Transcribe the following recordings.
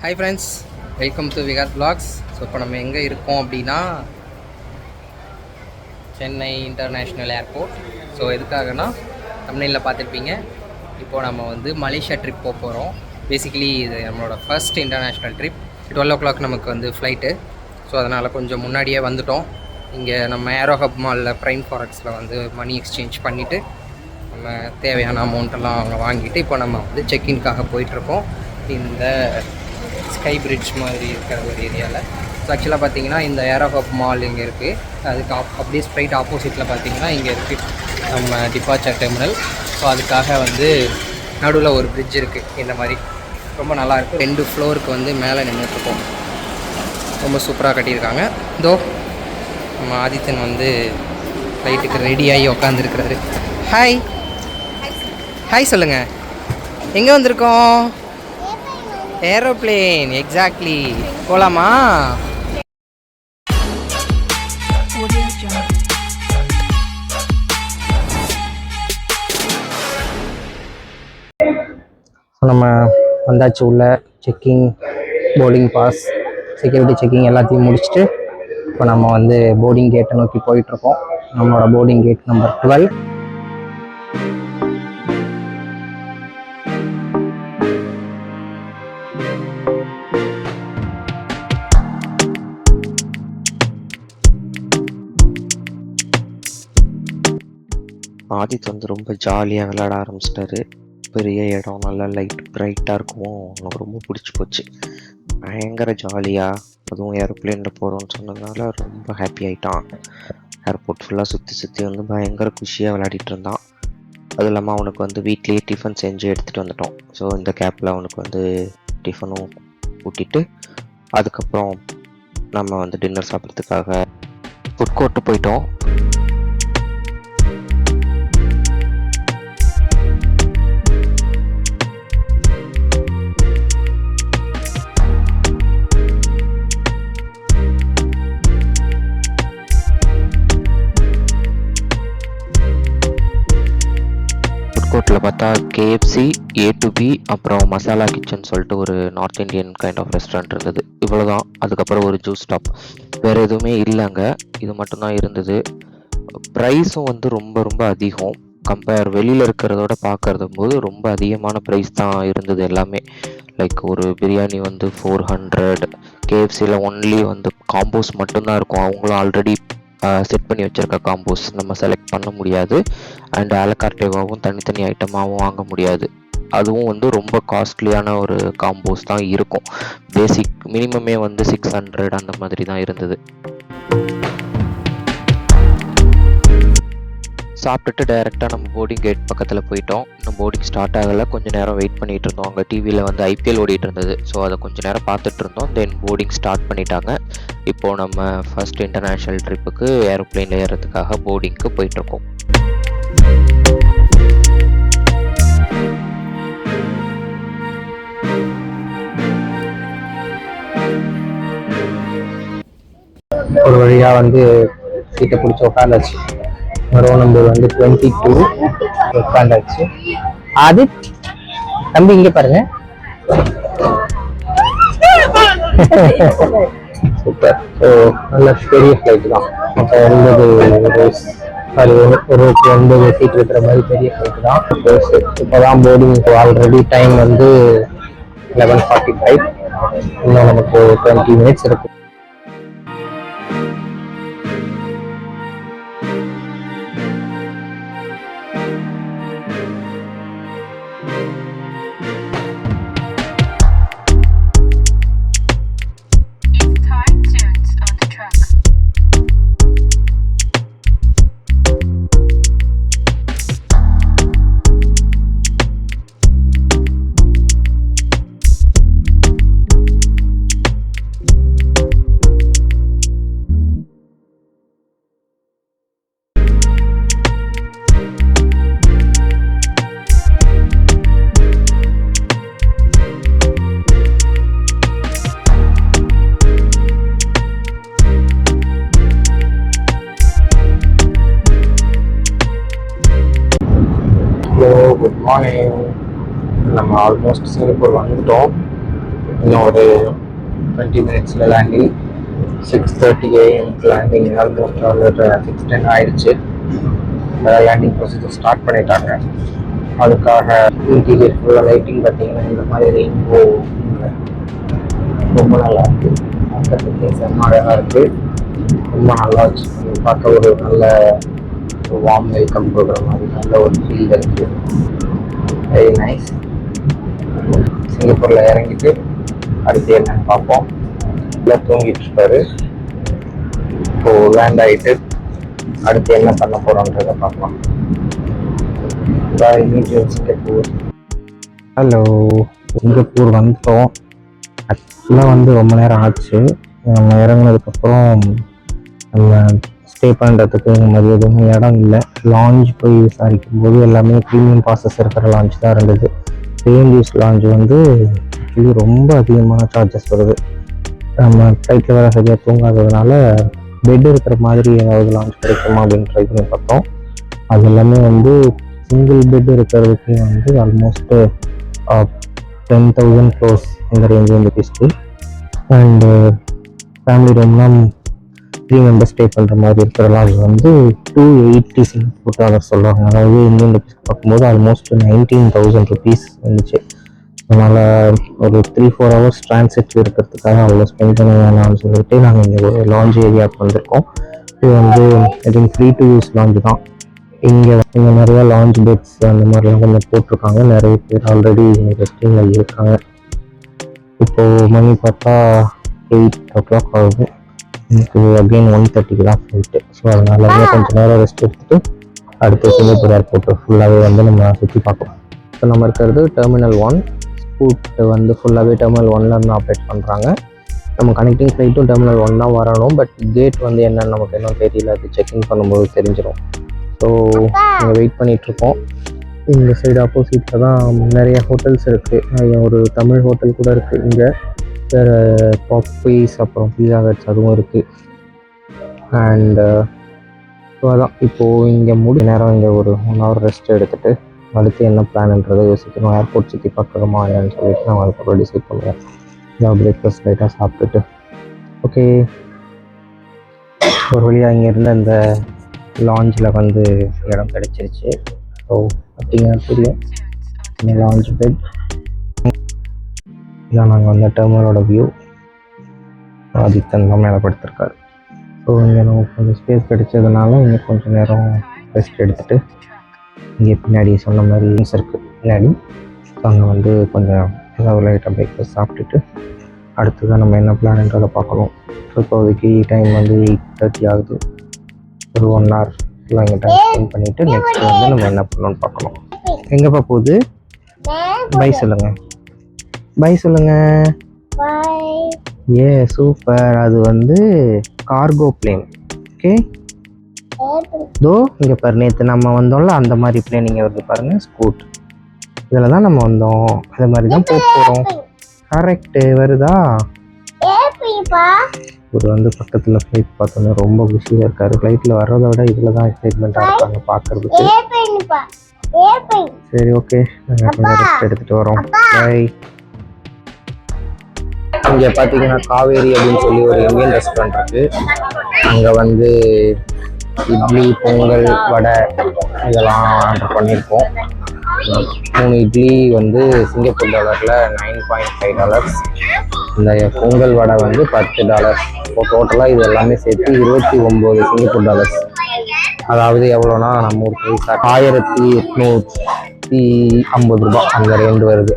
Hi friends, welcome to Vikas vlogs. So இப்போ நம்ம எங்கே இருக்கோம் அப்படின்னா சென்னை இன்டர்நேஷ்னல் ஏர்போர்ட். ஸோ எதுக்காகனா தமிழில் பார்த்துருப்பீங்க. இப்போது நம்ம வந்து மலேசியா ட்ரிப் போக போகிறோம். பேசிக்கலி இது நம்மளோட ஃபர்ஸ்ட் இன்டர்நேஷ்னல் ட்ரிப். 12 o'clock நமக்கு வந்து ஃப்ளைட்டு. ஸோ அதனால் கொஞ்சம் முன்னாடியே வந்துட்டோம். இங்கே நம்ம ஏரோ ஹப் மாலில் ப்ரைம் ஃபாரெக்ஸில் வந்து மணி எக்ஸ்சேஞ்ச் பண்ணிவிட்டு நம்ம தேவையான அமௌண்ட்டெல்லாம் அவங்க வாங்கிட்டு இப்போ நம்ம வந்து செக்இன்காக போயிட்டுருக்கோம். இந்த ஸ்கை பிரிட்ஜ் மாதிரி இருக்கிற ஒரு ஏரியாவில். ஸோ ஆக்சுவலாக பார்த்தீங்கன்னா இந்த ஏரோ ஹப் மால் இங்கே இருக்குது. அதுக்கு அப்படியே ஸ்ட்ரைட் ஆப்போசிட்டில் பார்த்தீங்கன்னா இங்கே இருக்குது நம்ம டிபார்ச்சர் டெர்மினல். ஸோ அதுக்காக வந்து நடுவில் ஒரு பிரிட்ஜ் இருக்குது. இந்த மாதிரி ரொம்ப நல்லாயிருக்கும். 2 ஃப்ளோருக்கு வந்து மேலே நின்றுட்டுருக்கோம். ரொம்ப சூப்பராக கட்டியிருக்காங்க. இதோ நம்ம ஆதித்தன் வந்து ஃப்ளைட்டுக்கு ரெடியாகி உக்காந்துருக்கிறாரு. ஹாய் ஹாய் சொல்லுங்கள். எங்கே வந்திருக்கோம்? ஏரோப்ளேன். எக்ஸாக்ட்லி. போகலாமா? நம்ம வந்தாச்சு. உள்ள checking, boarding pass, security checking எல்லாத்தையும் முடிச்சுட்டு இப்போ நம்ம வந்து போர்டிங் கேட்டை நோக்கி போயிட்டுருக்கோம். நம்மளோட போர்டிங் கேட் நம்பர் 12. ஆதித் வந்து ரொம்ப ஜாலியாக விளையாட ஆரம்பிச்சிட்டாரு. பெரிய இடம், நல்லா லைட் பிரைட்டாக இருக்கும். எனக்கு ரொம்ப பிடிச்சி போச்சு. பயங்கர ஜாலியாக, அதுவும் ஏரோப்ளேனில் போகிறோன்னு சொன்னதுனால ரொம்ப ஹாப்பி ஆகிட்டான். ஏர்போர்ட் ஃபுல்லாக சுற்றி வந்து பயங்கர குஷியாக விளையாடிட்டு இருந்தான். அதுவும் இல்லாமல் அவனுக்கு வந்து வீட்லேயே டிஃபன் செஞ்சு எடுத்துகிட்டு வந்துட்டோம். ஸோ இந்த கேப்பில் அவனுக்கு வந்து டிஃபனும் ஊட்டிட்டு அதுக்கப்புறம் நம்ம வந்து டின்னர் சாப்பிட்றதுக்காக ஃபுட் கோர்ட்டு போயிட்டோம். கோர்ட்டில் பார்த்தா KFC, A2B, அப்புறம் மசாலா கிச்சன் சொல்லிட்டு ஒரு north Indian kind of restaurant இருந்தது. இவ்வளோதான். அதுக்கப்புறம் ஒரு ஜூஸ் ஸ்டாப், வேறு எதுவுமே இல்லைங்க. இது மட்டும்தான் இருந்தது. ப்ரைஸும் வந்து ரொம்ப ரொம்ப அதிகம். கம்பேர் வெளியில் இருக்கிறதோட பார்க்கறது போது ரொம்ப அதிகமான ப்ரைஸ் தான் இருந்தது எல்லாமே. லைக் ஒரு பிரியாணி வந்து 400, KFCயில் ஒன்லி வந்து காம்போஸ் மட்டும்தான் இருக்கும். அவங்களும் ஆல்ரெடி செட் பண்ணி வச்சுருக்க காம்போஸ் நம்ம செலக்ட் பண்ண முடியாது. அண்ட் ஆலக்கார்டேவாகவும் தனித்தனி ஐட்டமாகவும் வாங்க முடியாது. அதுவும் வந்து ரொம்ப காஸ்ட்லியான ஒரு காம்போஸ் தான் இருக்கும். பேசிக் மினிமமே வந்து 600 அந்த மாதிரி தான் இருந்தது. சாப்பிட்டுட்டு டைரெக்டாக நம்ம போர்டிங் கேட் பக்கத்தில் போயிட்டோம். இன்னும் போர்டிங் ஸ்டார்ட் ஆகலை. கொஞ்சம் நேரம் வெயிட் பண்ணிகிட்டு இருந்தோம். அங்கே டிவியில் வந்து IPL ஓடிட்டு இருந்தது. ஸோ அதை கொஞ்சம் நேரம் பார்த்துட்டு இருந்தோம். தென் போர்டிங் ஸ்டார்ட் பண்ணிட்டாங்க. இப்போது நம்ம ஃபர்ஸ்ட் இன்டர்நேஷ்னல் ட்ரிப்புக்கு ஏரோப்ளேனில் ஏறுறதுக்காக போர்டிங்க்கு போயிட்டுருக்கோம். ஒரு வழியாக வந்து சீட்டை பிடிச்சி உட்காந்தாச்சு. ரோ நம்பர் வந்து 22 உட்காந்தாச்சு. ஆதித் தம்பி இங்கே பாருங்க. சூப்பர். ஸோ நல்ல பெரிய ஃப்ளைட் தான். மொத்தம் 9 சீட் இருக்கிற மாதிரி பெரிய ஃப்ளைட் தான். இப்போ தான் போர்டிங். ஆல்ரெடி டைம் வந்து 11:45. இன்னும் நமக்கு 20 minutes இருக்கு. Good morning. நம்ம ஆல்மோஸ்ட் சிங்கப்பூர் வந்துட்டோம். இன்னும் ஒரு 20 மினிட்ஸில் லேண்டிங். 6:30 AM landing. ஆல்மோஸ்ட் ஒரு 6:10 ஆயிடுச்சு. லேண்டிங் ப்ரொசீஜர் ஸ்டார்ட் பண்ணிட்டாங்க. அதுக்காக இன்டீரியர் ஃபுல்லாக லைட்டிங் பார்த்தீங்கன்னா இந்த மாதிரி ரெயின்போ ரொம்ப நல்லா இருக்குது. பார்க்கறதுக்கு செம்ம அழகாக இருக்குது. ரொம்ப நல்லா வச்சு பார்க்க ஒரு நல்ல வார்ம் வெல்கம் கொடுக்குற மாதிரி நல்ல ஒரு ஃபீல் இருக்குது. Very nice. சிங்கப்பூரில் இறங்கிட்டு அடுத்து என்னன்னு பார்ப்போம். இல்லை தூங்கிட்டு இருப்பாரு. இப்போது லேண்ட் ஆகிட்டு அடுத்து என்ன பண்ண போகிறோன்றதை பார்க்கலாம். சிங்கப்பூர். ஹலோ, சிங்கப்பூர் வந்துட்டோம். ஆக்சுவலாக வந்து ரொம்ப நேரம் ஆச்சு. நம்ம இறங்கினதுக்கப்புறம் நம்ம ஸ்டே பண்ணுறதுக்கு இந்த மாதிரி எதுவும் இடம் இல்லை. லாஞ்ச் போய் விசாரிக்கும் போது எல்லாமே ப்ரீமியம் பாசஸ் இருக்கிற லாஞ்ச் தான் இருந்தது. பிஎன்ஜிஎஸ் லாஞ்ச் வந்து ஆக்சுவலி ரொம்ப அதிகமான சார்ஜஸ் வருது. நம்ம ஃப்ளைட்டில் வேறு சரியாக தூங்காததுனால பெட் இருக்கிற மாதிரி ஏதாவது லாஞ்ச் கிடைக்குமா அப்படின்னு ட்ரை பண்ணி பார்த்தோம். அது எல்லாமே வந்து சிங்கிள் பெட் இருக்கிறதுக்கு வந்து ஆல்மோஸ்ட்டு 10,000 க்ளோஸ் இந்த ரேஞ்ச் வந்து பீஸ்க்கு. அண்டு ஃபேமிலி ரூம்னால் 3 மெம்பர்ஸ் ஸ்டே பண்ணுற மாதிரி இருக்கிற லாஞ்ச் வந்து 280 சிங்கப்பூர் டாலர் சொல்லுவாங்க. அதாவது இந்தியன் ருபீஸ் பார்க்கும்போது ஆல்மோஸ்ட் 19,000 ருபீஸ் இருந்துச்சு. அதனால் ஒரு 3-4 ஹவர்ஸ் ட்ரான்சிட் இருக்கிறதுக்காக அவ்வளோ ஸ்பெண்ட் பண்ண வேணாம்னு சொல்லிட்டு நாங்கள் இங்கே ஒரு லாஞ்ச் ஏரியாவுக்கு வந்திருக்கோம். இது வந்து I think free to use launch தான். இங்கே நிறையா லாஞ்ச் பெட்ஸ் அந்த மாதிரிலாம் கொஞ்சம் போட்டிருக்காங்க. நிறைய பேர் ஆல்ரெடி ரெஸ்டிங்கில் இருக்காங்க. இப்போது மணி பார்த்தா 8 o'clock ஆகுது. எனக்கு அகெயின் 1:30 தான் ஃப்ளைட்டு. ஸோ அதனால கொஞ்சம் நேரம் ரெஸ்ட் எடுத்துகிட்டு அடுத்து சிங்கப்பூர் ஏர்போர்ட்டு ஃபுல்லாகவே வந்து நம்ம சுற்றி பார்க்கலாம். இப்போ நம்ம இருக்கிறது டெர்மினல் 1. ஸ்கூட் வந்து ஃபுல்லாகவே டெர்மினல் 1ல் இருந்து ஆப்ரேட் பண்ணுறாங்க. நம்ம கனெக்டிங் ஃப்ளைட்டும் டெர்மினல் 1 தான் வரணும். பட் கேட் வந்து என்னன்னு நமக்கு இன்னும் தெரியல. அது செக்இன் பண்ணும்போது தெரிஞ்சிடும். ஸோ இங்கே வெயிட் பண்ணிகிட்ருக்கோம். இந்த சைடு ஆப்போசிட்டில் தான் நிறைய ஹோட்டல்ஸ் இருக்குது. ஒரு தமிழ் ஹோட்டல் கூட இருக்குது இங்கே. வேறு பாப்பீஸ் அப்புறம் பீஸா ஹட்ஸ் அதுவும் இருக்குது. அண்டு ஸோ அதான் இப்போது இங்கே நேரம் இங்கே ஒரு 1 hour ரெஸ்ட் எடுத்துகிட்டு அடுத்து என்ன பிளான்ன்றதை யோசிக்கணும். ஏர்போர்ட் சுற்றி பார்க்கணுமா என்னன்னு சொல்லிட்டு நான் அதுக்கப்புறம் டிசைட் பண்ணுவேன். இதான் பிரேக்ஃபாஸ்ட் லைட்டாக சாப்பிட்டுட்டு ஓகே. ஒரு வழியாக இங்கேருந்து அந்த லாஞ்சில் வந்து இடம் கிடச்சிருச்சு. ஸோ அப்படிங்கன்னா தெரியும் இந்த லாஞ்ச் பெட் இதான். நாங்கள் வந்து டெர்மினலோட வியூ. ஆதித்தன் தான் மேலே படுத்திருக்காரு. ஸோ இங்கே நமக்கு கொஞ்சம் ஸ்பேஸ் கிடைச்சதுனால இங்கே கொஞ்சம் நேரம் ரெஸ்ட் எடுத்துகிட்டு இங்கே பின்னாடி சொன்ன மாதிரி ரூம்ஸ் இருக்குது பின்னாடி. ஸோ அங்கே வந்து கொஞ்சம் ஏதாவது லைட்டாக பிரேக்ஃபாஸ்ட் சாப்பிட்டுட்டு அடுத்து தான் நம்ம என்ன பிளான்ன்றதை பார்க்கணும். ஸோ இப்போதைக்கு டைம் வந்து 8:30 ஆகுது. ஒரு 1 hour ஃபுல்லாக இங்கே டைம் ஸ்பெண்ட் பண்ணிவிட்டு நெக்ஸ்ட் வந்து நம்ம என்ன பண்ணணும்னு பார்க்கணும். எங்கேப்பா போகுது? பை சொல்லுங்கள். பை சொல்லுங்கள். ஏ சூப்பர். அது வந்து கார்கோ பிளேன். ஓகே. தோ இங்கே பாரு, நேற்று நம்ம வந்தோம்ல அந்த மாதிரி பிளேன் இங்கே வருது பாருங்கள். ஸ்கூட் இதில் தான் நம்ம வந்தோம். அதே மாதிரி தான் போக போகிறோம். கரெக்டு வருதா? இவர் வந்து பக்கத்தில் ஃப்ளைட் பார்த்தோன்னே ரொம்ப குஷியாக இருக்காரு. ஃப்ளைட்டில் வர்றதை விட இதில் தான் எக்ஸைட்மெண்ட்டாக இருக்காங்க பார்க்குறதுக்கு. சரி ஓகே, நாங்கள் கொஞ்சம் ரெஸ்ட் எடுத்துகிட்டு வரோம். பை. இங்கே பார்த்தீங்கன்னா காவேரி அப்படின்னு சொல்லி ஒரு இந்தியன் ரெஸ்டாரண்ட் இருக்குது. அங்கே வந்து இட்லி, பொங்கல், வடை இதெல்லாம் ஆர்டர் பண்ணியிருக்கோம். 3 இட்லி வந்து சிங்கப்பூர் டாலரில் $9.5. இந்த பொங்கல் வடை வந்து $10. இப்போ டோட்டலாக இது எல்லாமே சேர்த்து 29 சிங்கப்பூர் டாலர்ஸ். அதாவது எவ்வளோனா நம்ம ஊர் பைசா 1850 ரூபா அந்த ரேஞ்சு வருது.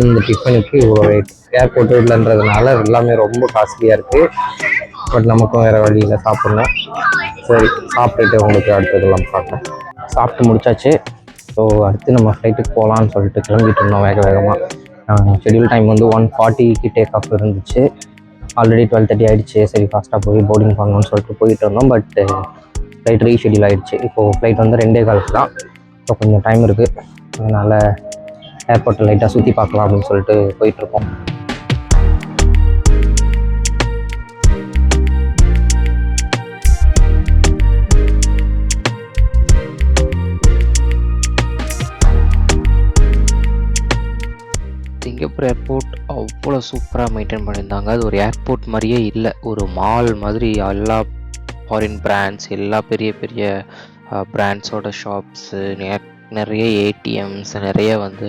இந்த டிஃபனுக்கு இவ்வளோ ரேட். ஏர்போர்ட் இல்லைன்றதுனால எல்லாமே ரொம்ப காஸ்ட்லியாக இருக்குது. பட் நமக்கும் வேறு வழியில் சாப்பிட்ணும். சரி, சாப்பிட்டுட்டு உங்களுக்கு அடுத்ததெல்லாம் பார்ப்பேன். சாப்பிட்டு முடிச்சாச்சு. ஸோ அடுத்து நம்ம ஃப்ளைட்டுக்கு போகலான்னு சொல்லிட்டு கிளம்பிட்டு இருந்தோம் வேகமாக. ஷெட்யூல் டைம் வந்து 1:40க்கு டேக் ஆஃப் இருந்துச்சு. ஆல்ரெடி 12:30 ஆகிடுச்சு. சரி ஃபாஸ்ட்டாக போய் போர்டிங் பண்ணணும்னு சொல்லிட்டு போயிட்டு இருந்தோம். பட் ஃப்ளைட் ரீஷெட்யூல் ஆகிடுச்சு. இப்போது ஃப்ளைட் வந்து 2:15 தான். ஸோ கொஞ்சம் டைம் இருக்குது. அதனால் ஏர்போர்ட்டில் லைட்டாக சுற்றி பார்க்கலாம் அப்படின்னு சொல்லிட்டு போயிட்டுருக்கோம். சிங்கப்பூர் ஏர்போர்ட் அவ்வளோ சூப்பராக மெயின்டைன் பண்ணியிருந்தாங்க. அது ஒரு ஏர்போர்ட் மாதிரியே இல்லை, ஒரு மால் மாதிரி. எல்லா ஃபாரின் பிராண்ட்ஸ், எல்லா பெரிய பெரிய பிராண்ட்ஸோட ஷாப்ஸு, நிறைய ஏடிஎம்ஸ், நிறைய வந்து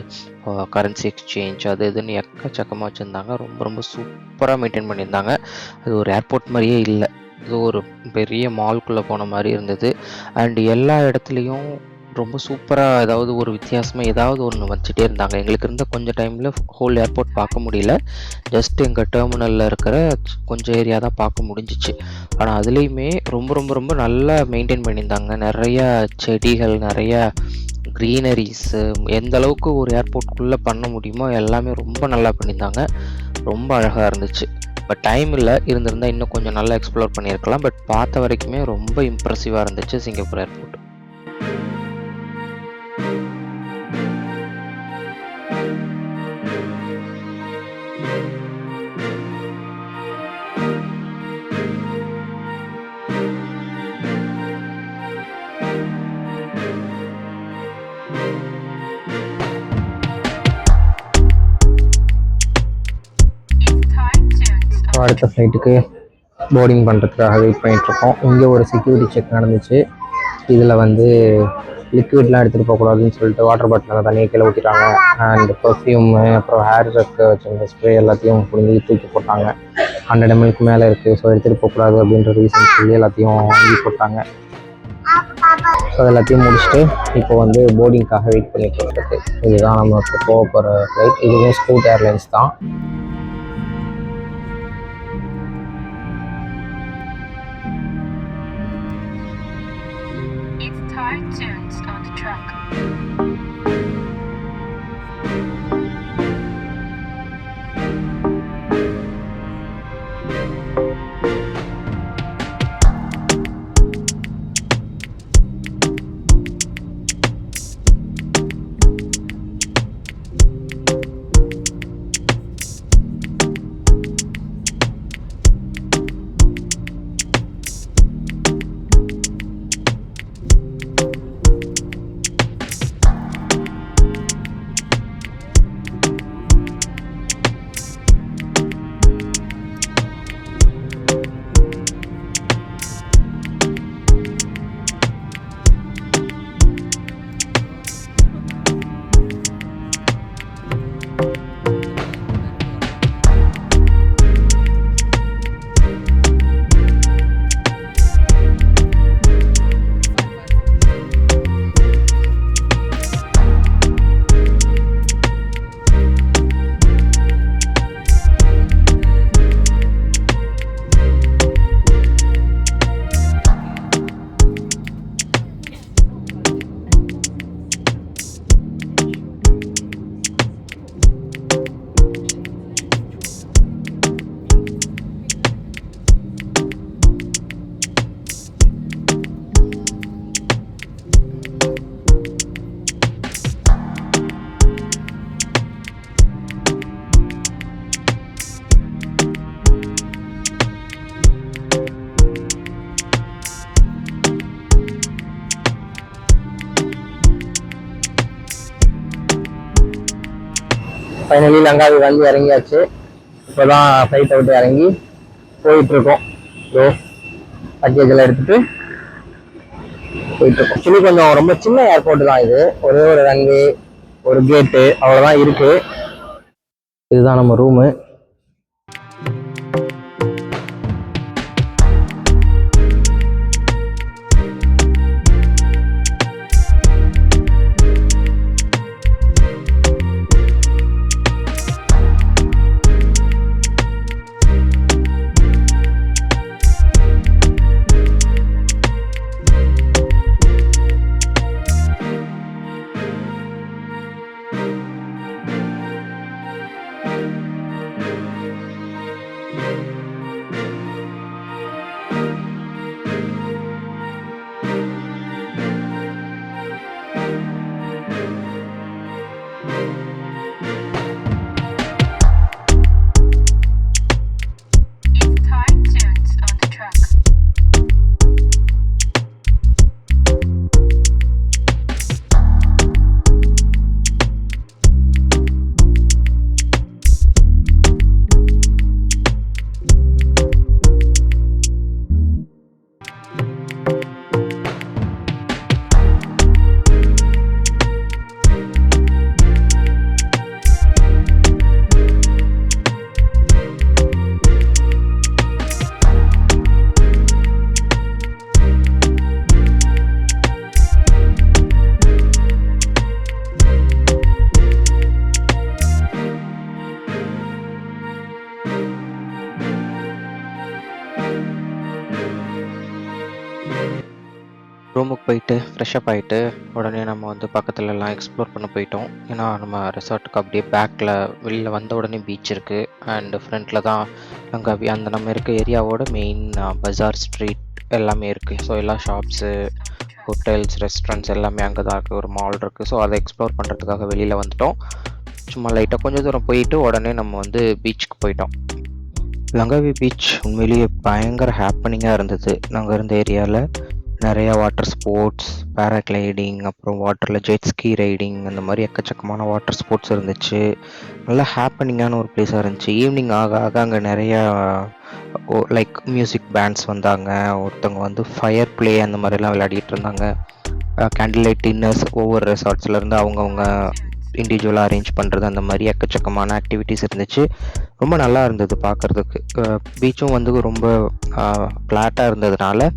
கரன்சி எக்ஸ்சேஞ்ச், அது இதுன்னு எக்கச்சக்கமாக வச்சுருந்தாங்க. ரொம்ப ரொம்ப சூப்பராக மெயின்டைன் பண்ணியிருந்தாங்க. அது ஒரு ஏர்போர்ட் மாதிரியே இல்லை, இது ஒரு பெரிய மால்குள்ளே போன மாதிரி இருந்தது. அண்ட் எல்லா இடத்துலையும் ரொம்ப சூப்பராக ஏதாவது ஒரு வித்தியாசமாக ஏதாவது ஒன்று வச்சுட்டே இருந்தாங்க. எங்களுக்கு இருந்த கொஞ்சம் டைமில் ஹோல் ஏர்போர்ட் பார்க்க முடியல, ஜஸ்ட் எங்கள் டெர்மினலில் இருக்கிற கொஞ்சம் ஏரியா தான் பார்க்க முடிஞ்சிச்சு. ஆனால் அதுலேயுமே ரொம்ப ரொம்ப ரொம்ப நல்லா மெயின்டைன் பண்ணியிருந்தாங்க. நிறைய செடிகள், நிறைய க்ரீனரிஸு, எந்த அளவுக்கு ஒரு ஏர்போர்ட்குள்ளே பண்ண முடியுமோ எல்லாமே ரொம்ப நல்லா பண்ணியிருந்தாங்க. ரொம்ப அழகாக இருந்துச்சு. பட் டைம் இல்லை, இருந்திருந்தால் இன்னும் கொஞ்சம் நல்லா எக்ஸ்ப்ளோர் பண்ணியிருக்கலாம். பட் பார்த்த வரைக்குமே ரொம்ப இம்ப்ரெசிவாக இருந்துச்சு சிங்கப்பூர் ஏர்போர்ட். அடுத்த ஃப்ளைட்டுக்கு போர்டிங் பண்ணுறதுக்காக வெயிட் பண்ணிகிட்ருக்கோம். இங்கே ஒரு செக்யூரிட்டி செக் நடந்துச்சு. இதில் வந்து லிக்விட்லாம் எடுத்துகிட்டு போகக்கூடாதுன்னு சொல்லிட்டு வாட்டர் பாட்டிலில் தண்ணியை கீழே ஊற்றிட்டாங்க. அண்ட் பர்ஃப்யூமு, அப்புறம் ஹேர் ரக்கு வச்சுருந்த ஸ்ப்ரே எல்லாத்தையும் பிடிங்கி தூக்கி போட்டாங்க. 100 ml மேலே இருக்குது, ஸோ எடுத்துகிட்டு போகக்கூடாது அப்படின்ற ரீசன் சொல்லி எல்லாத்தையும் வாங்கி போட்டாங்க. ஸோ எல்லாத்தையும் முடிச்சுட்டு இப்போ வந்து போர்டிங்காக வெயிட் பண்ணிட்டு இருக்கு. இதுதான் நம்ம இப்போ போக போகிற ஃப்ளைட். இதுவும் ஸ்கூட் ஏர்லைன்ஸ் தான். ஃபைனலி லங்காவி வந்து இறங்கியாச்சு. இப்போ தான் ஃப்ளைட்டை விட்டு இறங்கி போயிட்டுருக்கோம். ஸோ பேக்கேஜ் எல்லாம் எடுத்துகிட்டு போயிட்டுருக்கோம். ஆக்சுவலி கொஞ்சம் ரொம்ப சின்ன ஏர்போர்ட் தான் இது. ஒரே ஒரு ரன்வே, ஒரு கேட்டு, அவ்வளோதான் இருக்குது. இதுதான் நம்ம ரூமு. ரூமுக்கு போயிட்டு ஃப்ரெஷ்அப் ஆகிட்டு உடனே நம்ம வந்து பக்கத்துலலாம் எக்ஸ்ப்ளோர் பண்ண போயிட்டோம். ஏன்னா நம்ம ரெசார்ட்டுக்கு அப்படியே பேக்கில் வெளியில் வந்த உடனே பீச் இருக்குது. அண்டு ஃப்ரண்ட்டில் தான் அங்கே அந்த நம்ம இருக்க ஏரியாவோட மெயின் பஜார் ஸ்ட்ரீட் எல்லாமே இருக்குது. ஸோ எல்லா ஷாப்ஸு, ஹோட்டல்ஸ், ரெஸ்டாரண்ட்ஸ் எல்லாமே அங்கே தான் இருக்குது. ஒரு மால் இருக்குது. ஸோ அதை எக்ஸ்ப்ளோர் பண்ணுறதுக்காக வெளியில் வந்துட்டோம். சும்மா லைட்டாக கொஞ்சம் தூரம் போயிட்டு உடனே நம்ம வந்து பீச்சுக்கு போயிட்டோம். லங்காவி பீச் உண்மையிலேயே பயங்கர ஹாப்பனிங்காக இருந்தது. நாங்கள் இருந்த ஏரியாவில் நிறையா வாட்டர் ஸ்போர்ட்ஸ், பேராகிளைடிங், அப்புறம் வாட்டரில் ஜெட் ஸ்கீ ரைடிங், அந்த மாதிரி எக்கச்சக்கமான வாட்டர் ஸ்போர்ட்ஸ் இருந்துச்சு. நல்லா ஹாப்பனிங்கான ஒரு பிளேஸாக இருந்துச்சு. ஈவினிங் ஆக ஆக அங்கே நிறையா லைக் மியூசிக் பேண்ட்ஸ் வந்தாங்க. ஒருத்தவங்க வந்து ஃபயர் ப்ளே அந்த மாதிரிலாம் விளையாடிட்டு இருந்தாங்க. கேண்டில் லைட் டின்னர்ஸ் ஒவ்வொரு ரெசார்ட்ஸ்லேருந்து அவங்கவுங்க இண்டிவிஜுவலாக அரேஞ்ச் பண்ணுறது, அந்த மாதிரி எக்கச்சக்கமான ஆக்டிவிட்டீஸ் இருந்துச்சு. ரொம்ப நல்லா இருந்தது பார்க்குறதுக்கு. பீச்சும் வந்து ரொம்ப ஃப்ளாட்டாக இருந்ததுனால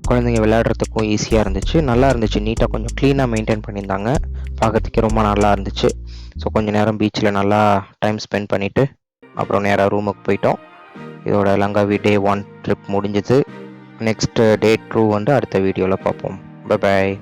குழந்தைங்க விளையாடுறதுக்கும் ஈஸியாக இருந்துச்சு. நல்லா இருந்துச்சு. நீட்டாக கொஞ்சம் க்ளீனாக மெயின்டைன் பண்ணியிருந்தாங்க. பார்க்கறதுக்கே ரொம்ப நல்லா இருந்துச்சு. ஸோ கொஞ்சம் நேரம் பீச்சில் நல்லா டைம் ஸ்பெண்ட் பண்ணிவிட்டு அப்புறம் நேராக ரூமுக்கு போயிட்டோம். இதோட லங்காவி டே 1 ட்ரிப் முடிஞ்சது. நெக்ஸ்ட்டு டே 2 வந்து அடுத்த வீடியோவில் பார்ப்போம். Bye bye.